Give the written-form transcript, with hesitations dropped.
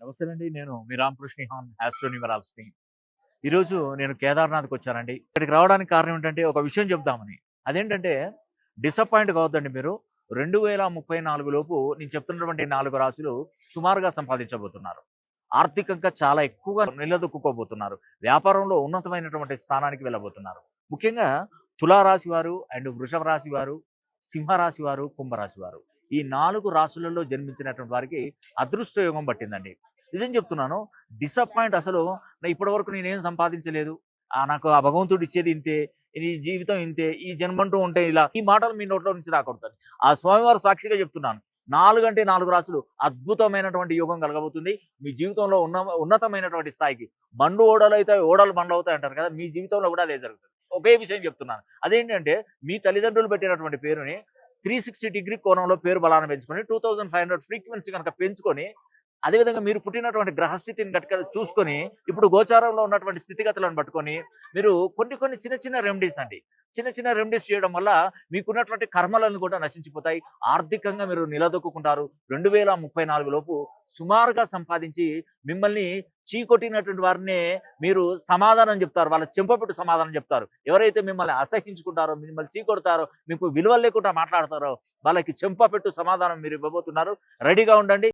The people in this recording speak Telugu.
నమస్తేనండి. నేను మీ రామకృష్ణ ఆస్ట్రో న్యూమరాలజిస్ట్. ఈరోజు నేను కేదార్నాథ్‌కి వచ్చానండి. ఇక్కడికి రావడానికి కారణం ఏంటంటే, ఒక విషయం చెప్దామని. అదేంటంటే, డిసప్పాయింట్ కావద్దండి మీరు. 2034 లోపు నేను చెప్తున్నటువంటి 4 రాశులు సుమారుగా సంపాదించబోతున్నారు. ఆర్థికంగా చాలా ఎక్కువగా నిలదొక్కుకోబోతున్నారు. వ్యాపారంలో ఉన్నతమైనటువంటి స్థానానికి వెళ్ళబోతున్నారు. ముఖ్యంగా తులారాశి వారు అండ్ వృషభ రాశి వారు, సింహరాశి వారు, కుంభరాశి వారు. ఈ 4 రాశులలో జన్మించినటువంటి వారికి అదృష్ట యోగం పట్టిందండి. నిజం చెప్తున్నాను. డిసప్పాయింట్ అసలు ఇప్పటివరకు నేనేం సంపాదించలేదు. నాకు ఆ భగవంతుడు ఇచ్చేది ఇంతే. ఈ జీవితం ఇంతే. ఈ జన్మంటూ ఉంటే ఇలా. ఈ మాటలు మీ నోట్లో నుంచి రాకూడదండి. ఆ స్వామివారు సాక్షిగా చెప్తున్నాను. 4 అంటే 4 రాసులు అద్భుతమైనటువంటి యోగం కలగబోతుంది. మీ జీవితంలో ఉన్నతమైనటువంటి స్థాయికి. బండ్లు ఓడలవుతాయి, ఓడలు బండ్లవుతాయి అంటారు కదా! మీ జీవితంలో కూడా అదే జరుగుతుంది. ఒకే విషయం చెప్తున్నాను. అదేంటంటే మీ తల్లిదండ్రులు పెట్టినటువంటి పేరుని 360 డిగ్రీ కోణంలో పేరు బలాన్ని పెంచుకొని 2500 ఫ్రీక్వెన్సీ కనుక పెంచుకొని అదేవిధంగా మీరు పుట్టినటువంటి గ్రహస్థితిని గట్టిగా చూసుకొని ఇప్పుడు గోచారంలో ఉన్నటువంటి స్థితిగతులను పట్టుకొని మీరు కొన్ని చిన్న చిన్న రెమెడీస్ అండి. చిన్న చిన్న రెమెడీస్ చేయడం వల్ల మీకున్నటువంటి కర్మలను కూడా నశించిపోతాయి. ఆర్థికంగా మీరు నిలదొక్కుంటారు. 2034 లోపు సుమారుగా సంపాదించి మిమ్మల్ని చీకొట్టినటువంటి వారినే మీరు సమాధానం చెప్తారు. వాళ్ళ చెంపపెట్టు సమాధానం చెప్తారు. ఎవరైతే మిమ్మల్ని అసహించుకుంటారో, మిమ్మల్ని చీకొడతారో, మీకు విలువ లేకుండా మాట్లాడతారో వాళ్ళకి చెంపపెట్టు సమాధానం మీరు ఇవ్వబోతున్నారు. రెడీగా ఉండండి.